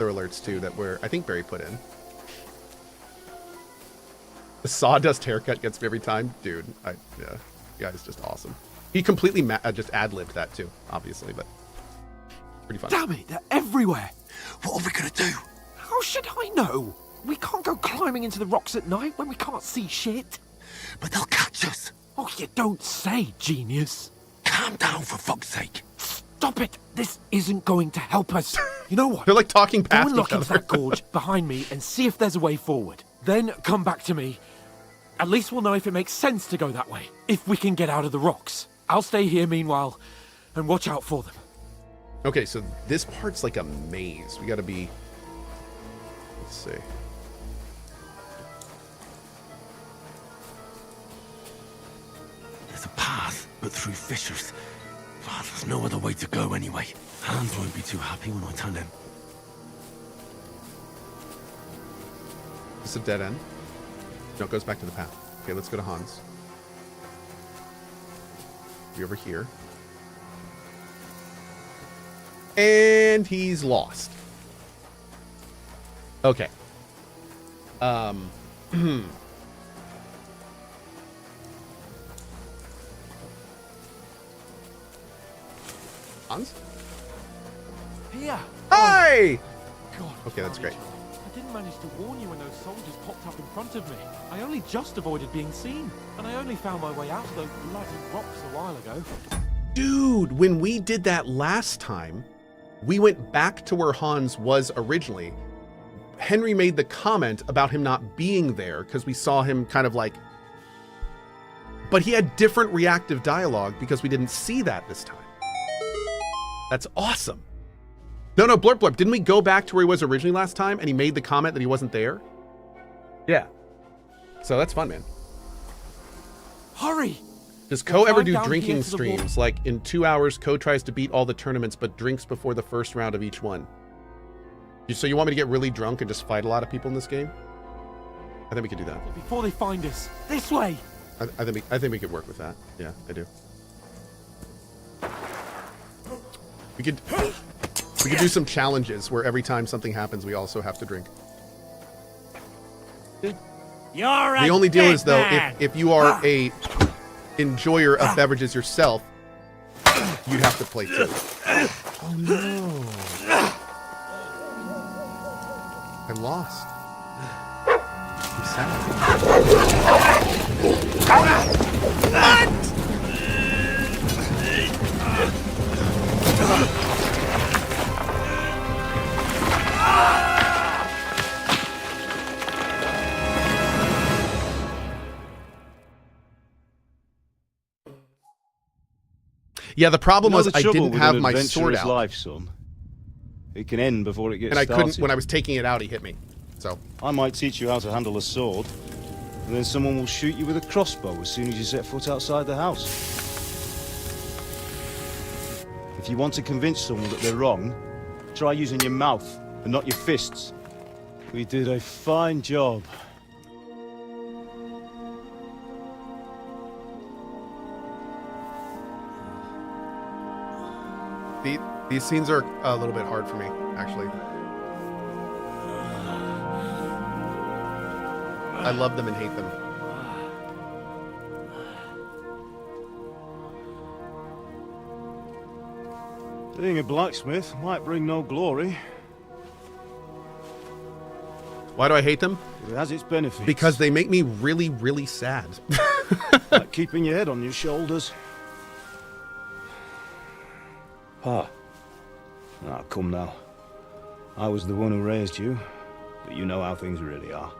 other alerts too that were, I think Barry put in. The sawdust haircut gets me every time. Dude, yeah, guy's just awesome. He completely just ad-libbed that too, obviously, but pretty fun. Damn it, they're everywhere. What are we gonna do? How should I know? We can't go climbing into the rocks at night when we can't see shit. But they'll catch us. Oh, you don't say, genius. Calm down, for fuck's sake. Stop it. This isn't going to help us. You know what? They're like talking Go past and look each into other. that gorge behind me and see if there's a way forward. Then come back to me. At least we'll know if it makes sense to go that way. If we can get out of the rocks. I'll stay here meanwhile and watch out for them. Okay, so this part's like a maze. We gotta be... Let's see. There's a path, but through fissures. Oh, there's no other way to go anyway. Hans won't be too happy when I tell him. Is this a dead end? No, it goes back to the path. Okay, let's go to Hans. Be over here. And he's lost. Okay. Hans? Here. Hi! God, Okay, that's great. I didn't manage to warn you when those soldiers popped up in front of me. I only just avoided being seen. And I only found my way out of those bloody rocks a while ago. Dude, when we did that last time, we went back to where Hans was originally. Henry made the comment about him not being there because we saw him kind of like... But he had different reactive dialogue because we didn't see that this time. That's awesome. No, Blurp Blurp, didn't we go back to where he was originally last time and he made the comment that he wasn't there? Yeah. So that's fun, man. Hurry! Does Cohh ever do down here drinking to the wall. streams? Like in 2 hours, Cohh tries to beat all the tournaments but drinks before the first round of each one. So you want me to get really drunk and just fight a lot of people in this game? I think we could do that. Before they find us. This way! I think we could work with that. Yeah, I do. We could do some challenges where every time something happens, we also have to drink. You're The only deal is though, if you are a enjoyer of beverages yourself, you'd have to play too. Oh no! I lost. I'm sad. Yeah, the problem was I didn't have my sword out. Life, son. It can end before it gets And I started. couldn't, when I was taking it out, he hit me. So I might teach you how to handle a sword, and then someone will shoot you with a crossbow as soon as you set foot outside the house. If you want to convince someone that they're wrong, try using your mouth and not your fists. We did a fine job. these scenes are a little bit hard for me, actually. I love them and hate them. Being a blacksmith might bring no glory. Why do I hate them? It has its benefits. Because they make me really, really sad. Like keeping your head on your shoulders. Ah, come now. I was the one who raised you, but you know how things really are.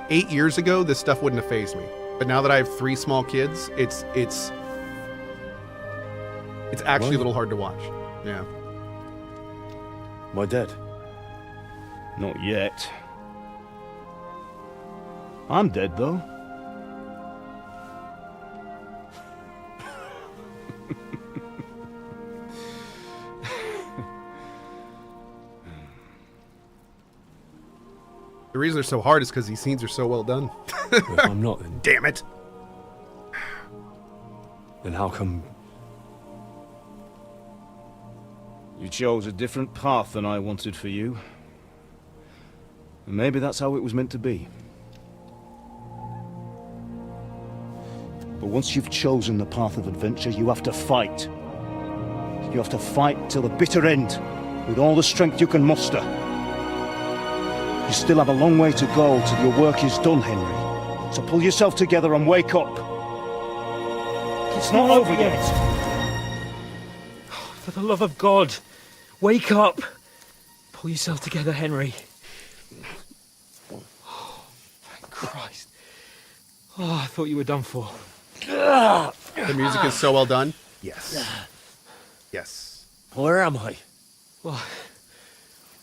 8 years ago, this stuff wouldn't have fazed me. But now that I have 3 small kids, it's actually a little hard to watch. Yeah. My dead? Not yet. I'm dead, though. The reason they're so hard is because these scenes are so well done. If I'm not, then... Damn it! Then how come... You chose a different path than I wanted for you. And maybe that's how it was meant to be. But once you've chosen the path of adventure, you have to fight. You have to fight till the bitter end, with all the strength you can muster. You still have a long way to go till your work is done, Henry. So pull yourself together and wake up. It's not over yet. For the love of God, wake up. Pull yourself together, Henry. Oh, thank Christ. Oh, I thought you were done for. The music is so well done. Yes. Yes. Where am I? Well,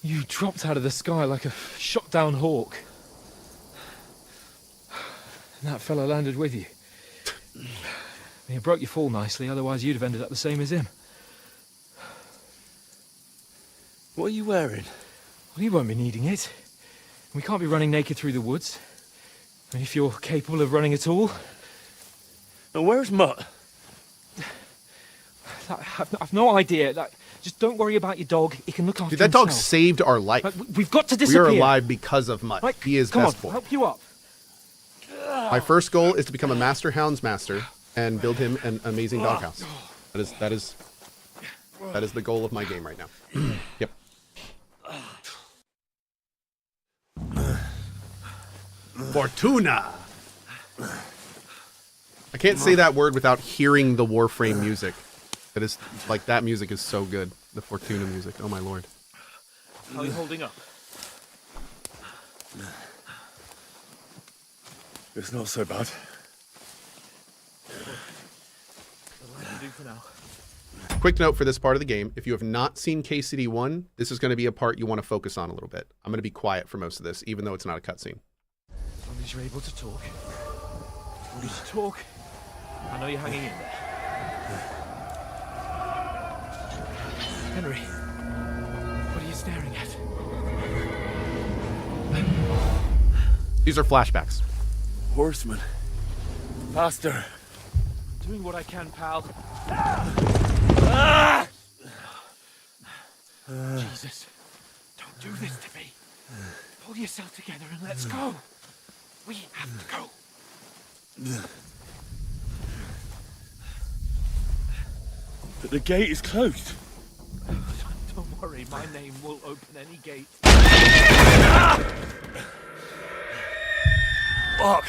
you dropped out of the sky like a shot down hawk. And that fella landed with you. He broke your fall nicely, otherwise you'd have ended up the same as him. What are you wearing? Well, you won't be needing it. We can't be running naked through the woods. I mean, if you're capable of running at all. And where's Mutt? I've no idea. Just don't worry about your dog. He can look after Dude, that dog himself. saved our life. We've got to We disappear. are alive because of Mutt. Right, He is come best on, boy. I'll help you up. My first goal is to become a master hound's master and build him an amazing doghouse. That is the goal of my game right now. Yep. Fortuna. I can't say that word without hearing the Warframe music. That is like that music is so good. The Fortuna music. Oh my lord. How are you holding up? It's not so bad. That'll do for now. Quick note for this part of the game. If you have not seen KCD 1, this is going to be a part you want to focus on a little bit. I'm going to be quiet for most of this, even though it's not a cutscene. As long as you're able to talk. As long as you talk, I know you're hanging in there. Henry, what are you staring at? These are flashbacks. Horseman. Faster. Doing what I can, pal. Jesus, don't do this to me. Pull yourself together and let's go. We have to go. But the gate is closed. Don't worry, my name will open any gate. Fuck.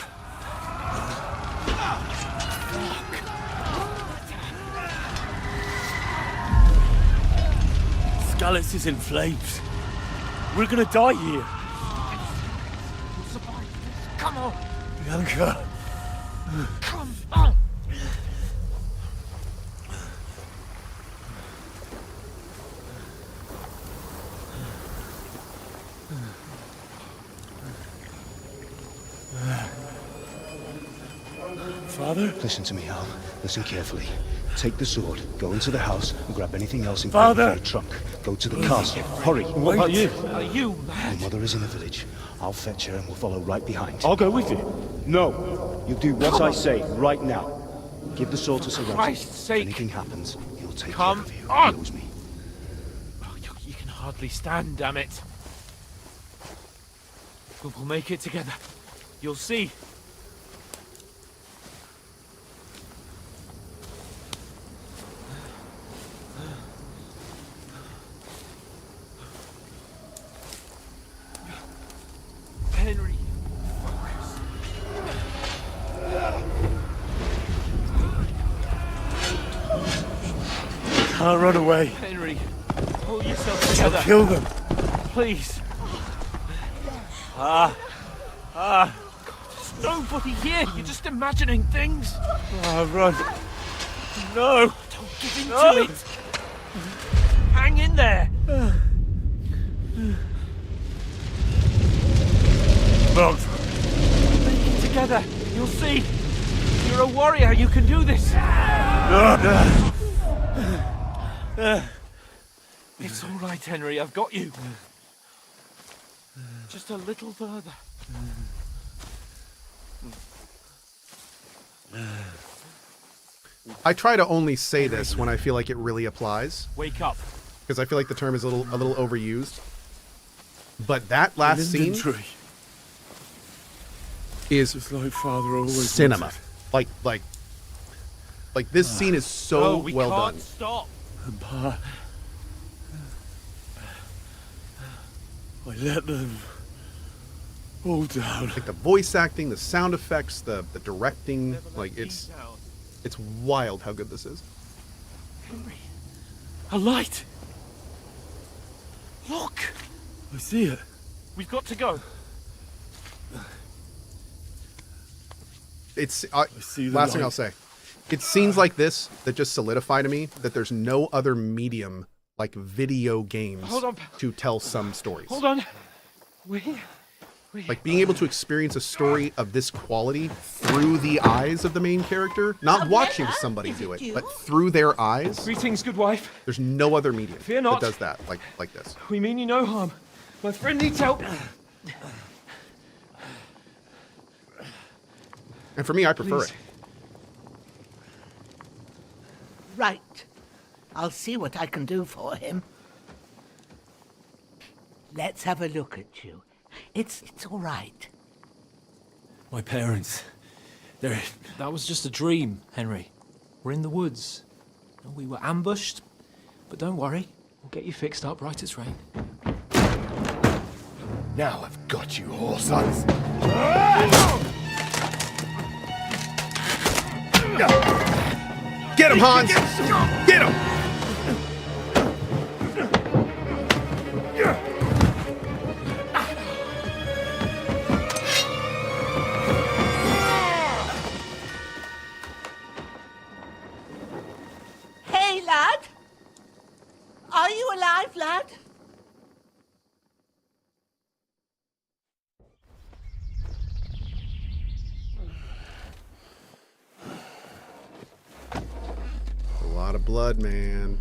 Scallis is in flames. We're gonna die here. We'll survive. Come on, Bianca. come on. Father? Listen to me, Al. Listen carefully. Take the sword, go into the house, and grab anything else in Father! your trunk. Go to the castle. Hurry. What about you? Are you Your mad? mother is in the village. I'll fetch her and we'll follow right behind. I'll go with you. No. You do what I say right now. Give the sword to Sir Christ's sake. If anything happens, he'll take Come care of you. on. He knows me. Oh, you can hardly stand, damn it. We'll make it together. You'll see. Henry, focus. Can't run away. Henry, pull yourself together. I'll kill them. Please. There's nobody here. You're just imagining things. Run. No. Don't give in to it. Hang in there. Mom. Make it together. You'll see. You're a warrior. You can do this. It's all right, Henry. I've got you. Just a little further. I try to only say this when I feel like it really applies. Wake up. because I feel like the term is a little overused. But that last scene is Just like Father always cinema. wanted. Like this scene is so we well can't done. stop. And Pa, I let them all down. Like the voice acting, the sound effects, the directing, like it's wild how good this is. Henry, a light. Look, I see it. we've got to go. It's see the last thing light. I'll say. It's scenes like this that just solidify to me that there's no other medium like video games Hold on. to tell some stories. Hold on. We Like being able to experience a story of this quality through the eyes of the main character, not watching somebody do it, but through their eyes. Greetings, good wife. There's no other medium Fear not. that does that like this. We mean you no harm. My friend needs help. And for me, I prefer Please. it. Right. I'll see what I can do for him. Let's have a look at you. It's all right. My parents, they're... That was just a dream, Henry. We're in the woods. We were ambushed, but don't worry. We'll get you fixed up right as rain. Now I've got you, whore sons. Get him, Hans! Get him! Hey, lad! Are you alive, lad? A lot of blood, man.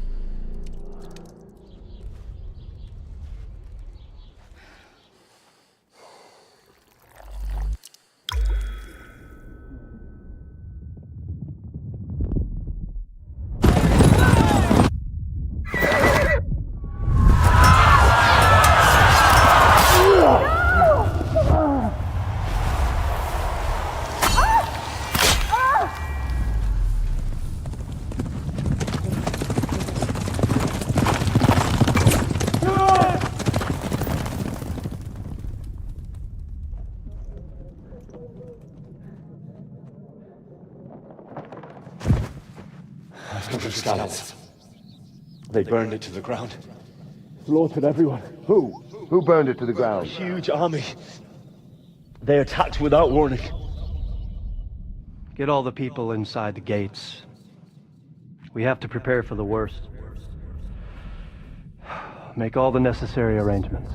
Scallops. They burned it to the ground. Slaughtered everyone. Who? Who burned it to the ground? Huge army. They attacked without warning. Get all the people inside the gates. We have to prepare for the worst. Make all the necessary arrangements.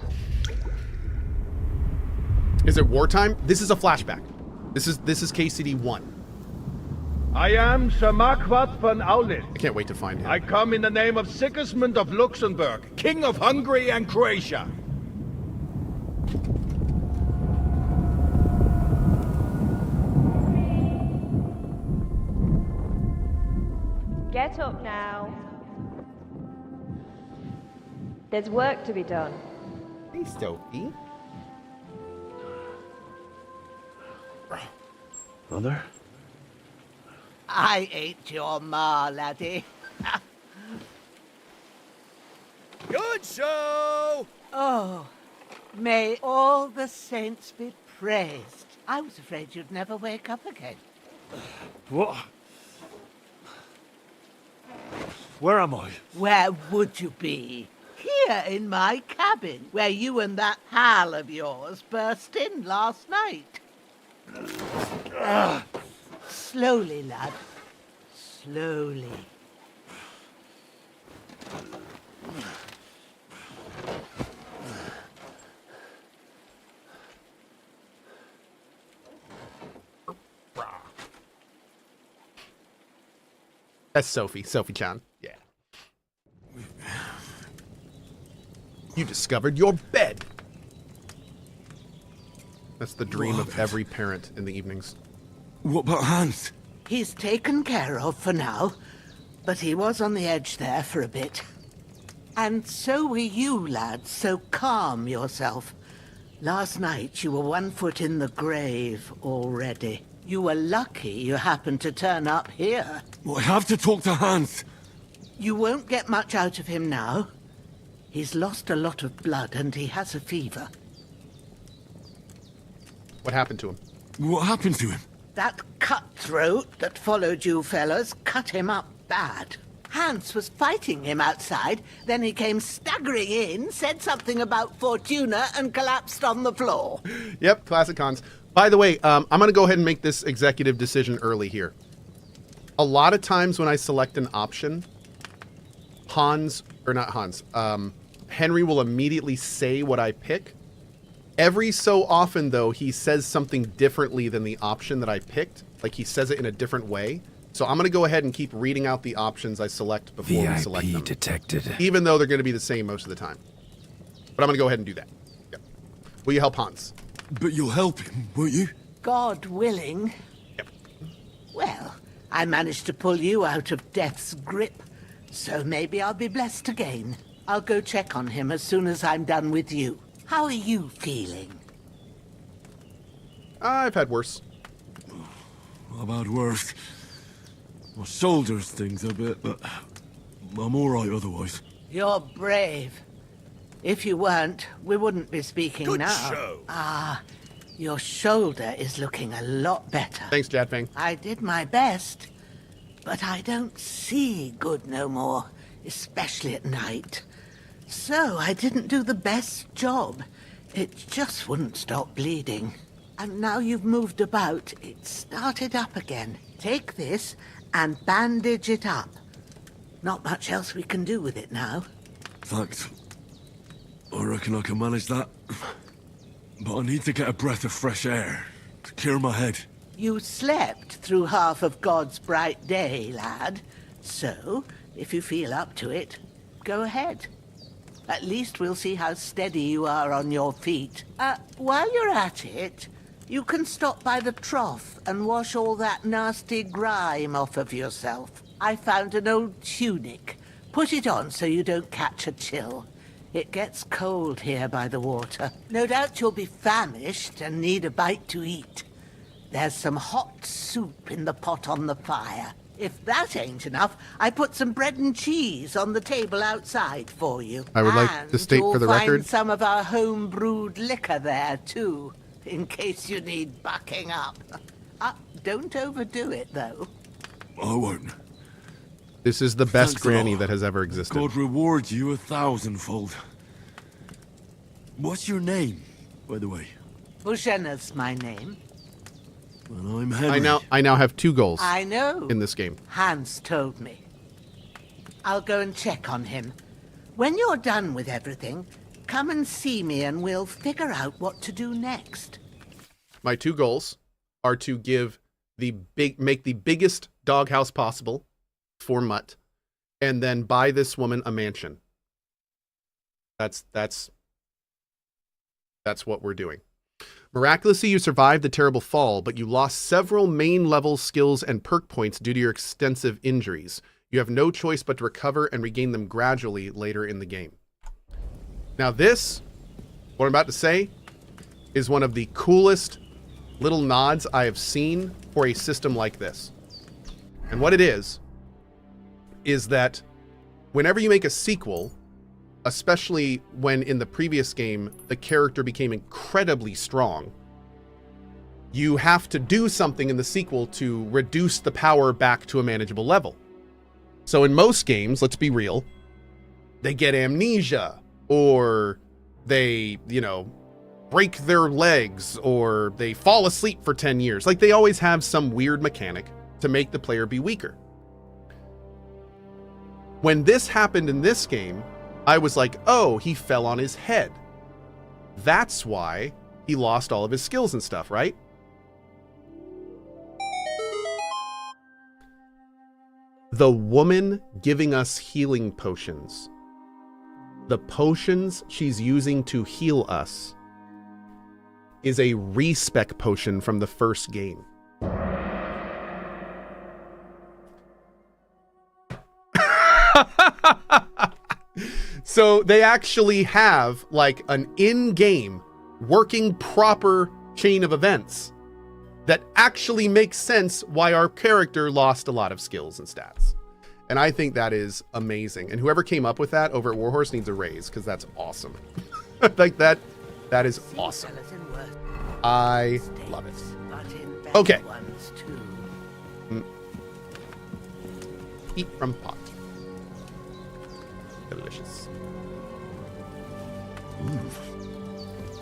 Is it wartime? This is a flashback. This is KCD 1. I am Sir Marquardt von Aulitz. I can't wait to find him. I come in the name of Sigismund of Luxembourg, King of Hungary and Croatia. Get up now. There's work to be done. Hey, Sophie. Mother? I ain't your ma, laddie. Good show! Oh, may all the saints be praised. I was afraid you'd never wake up again. What? Where am I? Where would you be? Here in my cabin, where you and that pal of yours burst in last night. Slowly, lad. Slowly. That's Sophie-chan. Yeah. You discovered your bed. That's the dream of every parent in the evenings. What about Hans? He's taken care of for now, but he was on the edge there for a bit. And so were you, lad, so calm yourself. Last night you were 1 foot in the grave already. You were lucky you happened to turn up here. Well, I have to talk to Hans. You won't get much out of him now. He's lost a lot of blood and he has a fever. What happened to him? What happened to him? That cutthroat that followed you fellas cut him up bad. Hans was fighting him outside, then he came staggering in, said something about Fortuna, and collapsed on the floor. Yep, classic Hans. By the way, I'm going to go ahead and make this executive decision early here. A lot of times when I select an option, Henry will immediately say what I pick. Every so often, though, he says something differently than the option that I picked. Like, he says it in a different way. So I'm going to go ahead and keep reading out the options I select before we select them. Detected. Even though they're going to be the same most of the time. But I'm going to go ahead and do that. Yep. Will you help Hans? But you'll help him, won't you? God willing. Yep. Well, I managed to pull you out of death's grip, so maybe I'll be blessed again. I'll go check on him as soon as I'm done with you. How are you feeling? I've had worse. How about worse? My shoulder stings a bit, but I'm all right otherwise. You're brave. If you weren't, we wouldn't be speaking Good now. show. Your shoulder is looking a lot better. Thanks, Jadfang. I did my best, but I don't see good no more, especially at night. So I didn't do the best job. It just wouldn't stop bleeding. And now you've moved about, it started up again. Take this and bandage it up. Not much else we can do with it now. Thanks. I reckon I can manage that. But I need to get a breath of fresh air to clear my head. You slept through half of God's bright day, lad. So, if you feel up to it, go ahead. At least we'll see how steady you are on your feet. While you're at it, you can stop by the trough and wash all that nasty grime off of yourself. I found an old tunic. Put it on so you don't catch a chill. It gets cold here by the water. No doubt you'll be famished and need a bite to eat. There's some hot soup in the pot on the fire. If that ain't enough, I put some bread and cheese on the table outside for you. I would like to state for the record. And you'll find some of our home-brewed liquor there, too, in case you need bucking up. Don't overdo it, though. I won't. This is the best Thanks granny a lot. that has ever existed. God reward you 1,000-fold. What's your name, by the way? Bushena's my name. Well, I'm Henry. I now have 2 goals I know. in this game. Hans told me. I'll go and check on him. When you're done with everything, come and see me and we'll figure out what to do next. My 2 goals are to make the biggest doghouse possible for Mutt, and then buy this woman a mansion. That's what we're doing. Miraculously, you survived the terrible fall, but you lost several main level skills and perk points due to your extensive injuries. You have no choice but to recover and regain them gradually later in the game. Now this, what I'm about to say, is one of the coolest little nods I have seen for a system like this. And what it is that whenever you make a sequel, especially when in the previous game the character became incredibly strong, you have to do something in the sequel to reduce the power back to a manageable level. So in most games, let's be real, they get amnesia, or they, break their legs, or they fall asleep for 10 years. Like, they always have some weird mechanic to make the player be weaker. When this happened in this game, I was like, oh, he fell on his head. That's why he lost all of his skills and stuff, right? The woman giving us healing potions, the potions she's using to heal us, is a respec potion from the first game. So they actually have like an in-game working proper chain of events that actually makes sense why our character lost a lot of skills and stats. And I think that is amazing. And whoever came up with that over at Warhorse needs a raise, because that's awesome. Like that is awesome. I love it. Okay. Eat from pot. Delicious.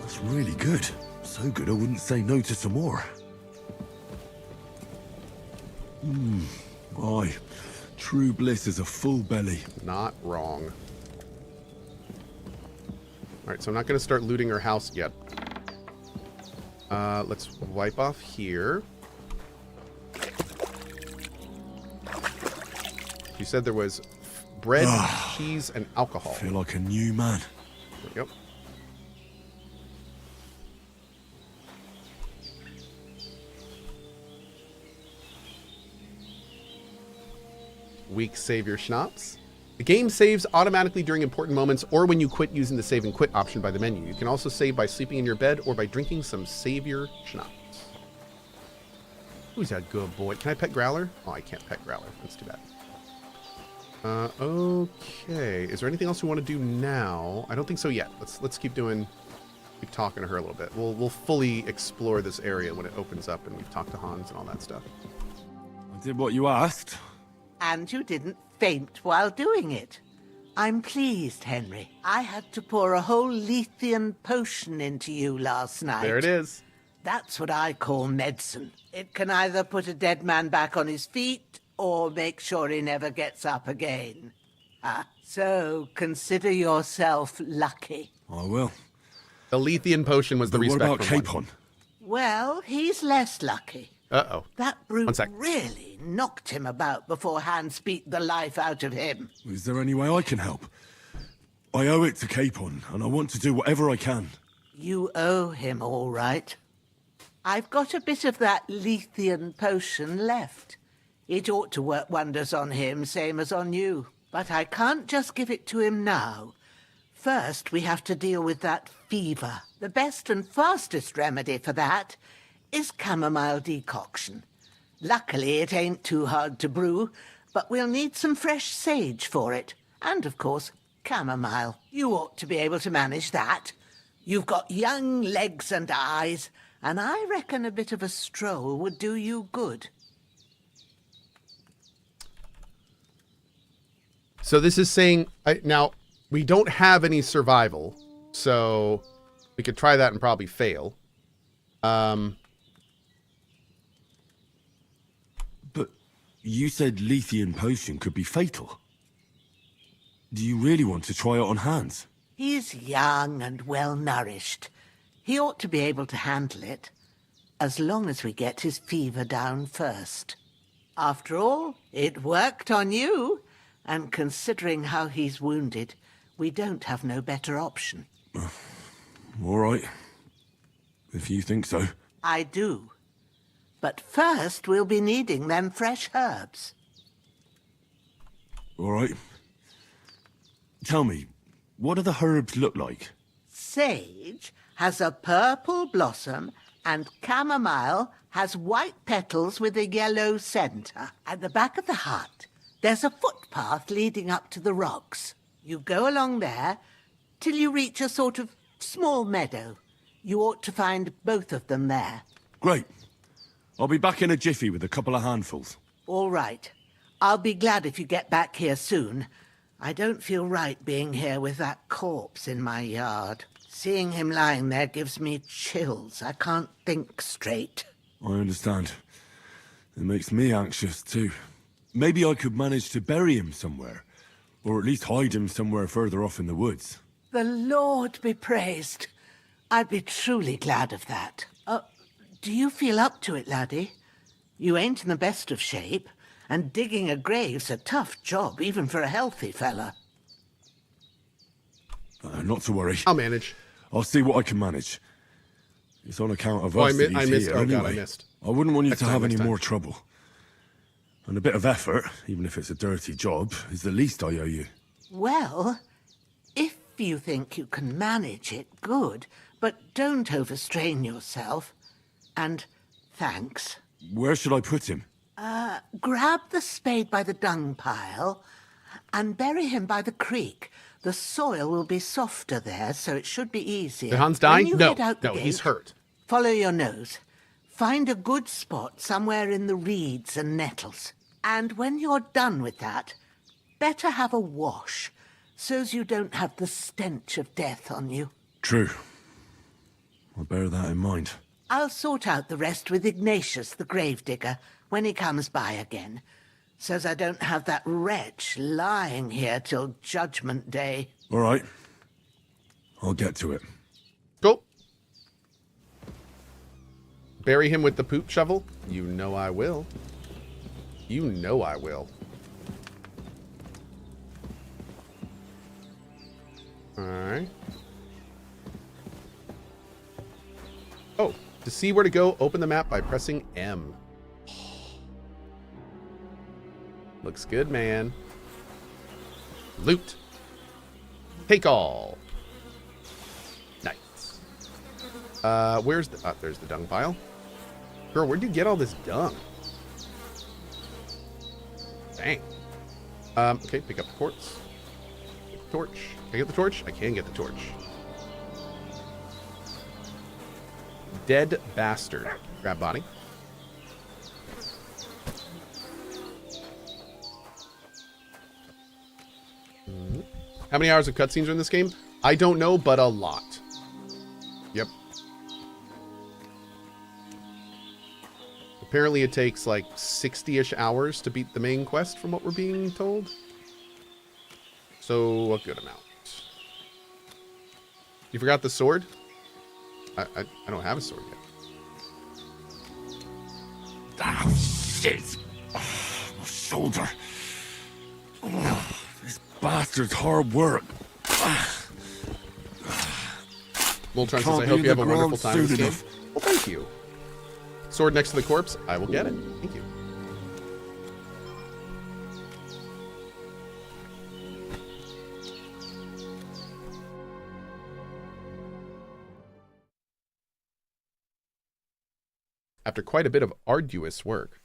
That's really good. So good I wouldn't say no to some more. Aye. True bliss is a full belly. Not wrong. Alright, so I'm not going to start looting her house yet. Let's wipe off here. She said there was bread, cheese, and alcohol. I feel like a new man. Yep. Weak savior schnapps. The game saves automatically during important moments or when you quit using the save and quit option by the menu. You can also save by sleeping in your bed or by drinking some savior schnapps. Who's that good boy? Can I pet Growler? Oh, I can't pet Growler. That's too bad. Okay. Is there anything else we want to do now? I don't think so yet. Let's keep talking to her a little bit. We'll fully explore this area when it opens up and we've talked to Hans and all that stuff. I did what you asked. And you didn't faint while doing it. I'm pleased, Henry. I had to pour a whole Lethean potion into you last night. There it is. That's what I call medicine. It can either put a dead man back on his feet or make sure he never gets up again. So consider yourself lucky. I will. The Lethean potion was the respect. What about Capon? Well, he's less lucky. Uh-oh. That brute 1 sec. really knocked him about before Hans beat the life out of him. Is there any way I can help? I owe it to Capon, and I want to do whatever I can. You owe him, all right. I've got a bit of that Lethean potion left. It ought to work wonders on him, same as on you. But I can't just give it to him now. First, we have to deal with that fever. The best and fastest remedy for that is chamomile decoction. Luckily, it ain't too hard to brew, but we'll need some fresh sage for it. And, of course, chamomile. You ought to be able to manage that. You've got young legs and eyes, and I reckon a bit of a stroll would do you good. So this is saying... now, we don't have any survival, so we could try that and probably fail. But you said Lethean potion could be fatal. Do you really want to try it on Hans? He's young and well-nourished. He ought to be able to handle it, as long as we get his fever down first. After all, it worked on you, and considering how he's wounded, we don't have no better option. All right. If you think so. I do. But first, we'll be needing them fresh herbs. All right. Tell me, what do the herbs look like? Sage has a purple blossom, and chamomile has white petals with a yellow centre. At the back of the hut, there's a footpath leading up to the rocks. You go along there till you reach a sort of small meadow. You ought to find both of them there. Great. I'll be back in a jiffy with a couple of handfuls. All right. I'll be glad if you get back here soon. I don't feel right being here with that corpse in my yard. Seeing him lying there gives me chills. I can't think straight. I understand. It makes me anxious, too. Maybe I could manage to bury him somewhere. Or at least hide him somewhere further off in the woods. The Lord be praised. I'd be truly glad of that. Do you feel up to it, laddie? You ain't in the best of shape, and digging a grave's a tough job, even for a healthy fella. Not to worry. I'll manage. I'll see what I can manage. It's on account of Oh, us that I he's missed. here Oh, anyway. God, I missed. I wouldn't want you to have any next time. more trouble. And a bit of effort, even if it's a dirty job, is the least I owe you. Well, you think you can manage it, good. But don't overstrain yourself. And thanks. Where should I put him? Grab the spade by the dung pile and bury him by the creek. The soil will be softer there, so it should be easier. Did Hans die? When you No, head out the no, he's gate, hurt. Follow your nose. Find a good spot somewhere in the reeds and nettles. And when you're done with that, better have a wash, so's you don't have the stench of death on you. True. I'll bear that in mind. I'll sort out the rest with Ignatius, the gravedigger, when he comes by again, so's I don't have that wretch lying here till Judgment Day. All right. I'll get to it. Go. Bury him with the poop shovel? You know I will. You know I will. Alright. Oh, to see where to go, open the map by pressing M. Looks good, man. Loot. Take all. Nice. Where's the... there's the dung pile. Girl, where'd you get all this dung? Dang. Okay, pick up the quartz. Get the torch. Can I get the torch? I can get the torch. Dead bastard. Grab body. How many hours of cutscenes are in this game? I don't know, but a lot. Yep. Apparently it takes like 60-ish hours to beat the main quest from what we're being told. So a good amount. You forgot the sword? I don't have a sword yet. Oh, shit. Oh, my shoulder. Oh, this bastard's hard work. Moltron says, I hope you have a wonderful time in this game. Well, thank you. Sword next to the corpse? I will get it. Thank you. After quite a bit of arduous work.